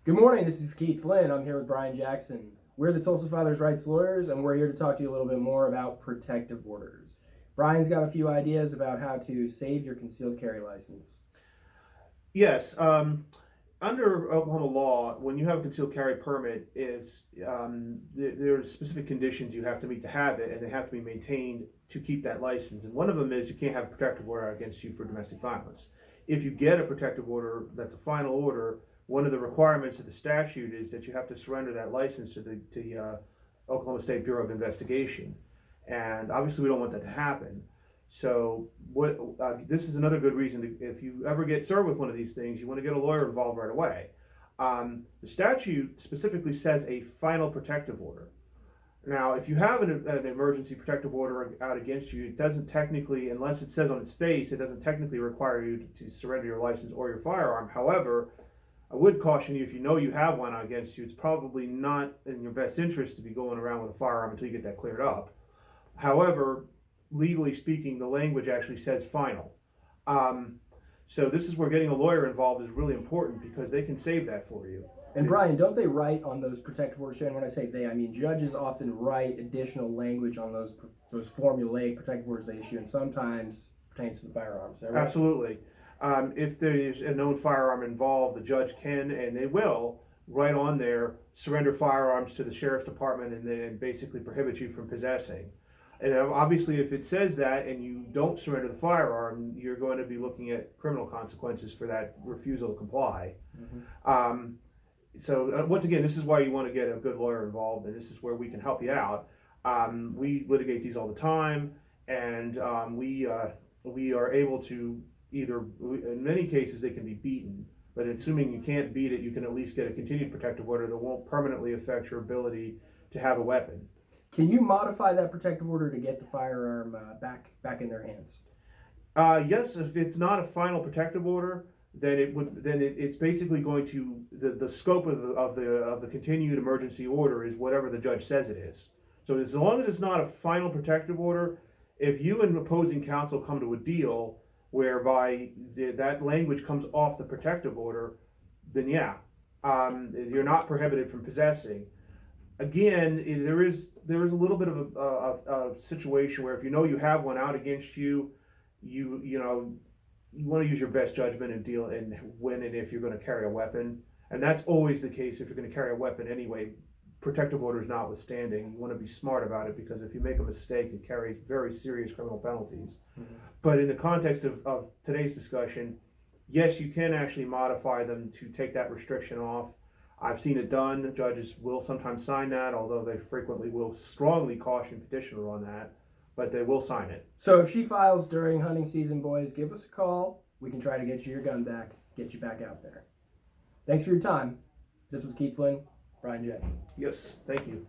Good morning, this is Keith Flynn. I'm here with Brian Jackson. We're the Tulsa Fathers Rights Lawyers, and we're here to talk to you a little bit more about protective orders. Brian's got a few ideas about how to save your concealed carry license. Yes, under Oklahoma law, when you have a concealed carry permit, there are specific conditions you have to meet to have it, and they have to be maintained to keep that license. And one of them is you can't have a protective order against you for domestic violence. If you get a protective order, that's a final order. One of the requirements of the statute is that you have to surrender that license to the Oklahoma State Bureau of Investigation, and obviously we don't want that to happen. So this is another good reason if you ever get served with one of these things, you want to get a lawyer involved right away. The statute specifically says a final protective order. Now, if you have an emergency protective order out against you, it doesn't technically, unless it says on its face, it doesn't technically require you to surrender your license or your firearm. However, I would caution you, if you know you have one against you, it's probably not in your best interest to be going around with a firearm until you get that cleared up. However, legally speaking, the language actually says final. So this is where getting a lawyer involved is really important because they can save that for you. And Brian, don't they write on those protective orders? And when I say they, I mean judges often write additional language on those formulaic protective orders they issue, and sometimes pertains to the firearms. Is that right? Absolutely. If there is a known firearm involved, the judge can, and they will, write on there, surrender firearms to the sheriff's department and then basically prohibit you from possessing. And obviously, if it says that and you don't surrender the firearm, you're going to be looking at criminal consequences for that refusal to comply. Mm-hmm. So once again, this is why you want to get a good lawyer involved, and this is where we can help you out. We litigate these all the time, and we are able to in many cases, they can be beaten. But assuming you can't beat it, you can at least get a continued protective order that won't permanently affect your ability to have a weapon. Can you modify that protective order to get the firearm back in their hands? Yes, if it's not a final protective order, then it's basically going to the scope of the continued emergency order is whatever the judge says it is. So as long as it's not a final protective order, if you and opposing counsel come to a deal whereby that language comes off the protective order, then yeah, you're not prohibited from possessing. Again, there is a little bit of a situation where if you know you have one out against you, you want to use your best judgment and deal and when and if you're going to carry a weapon, and that's always the case if you're going to carry a weapon anyway. Protective orders notwithstanding, you want to be smart about it because if you make a mistake, it carries very serious criminal penalties. Mm-hmm. But in the context of today's discussion, yes, you can actually modify them to take that restriction off. I've seen it done. Judges will sometimes sign that, although they frequently will strongly caution petitioner on that, but they will sign it. So if she files during hunting season, boys, give us a call. We can try to get you your gun back, get you back out there. Thanks for your time. This was Keith Flynn, Brian Jackson. Yes, thank you.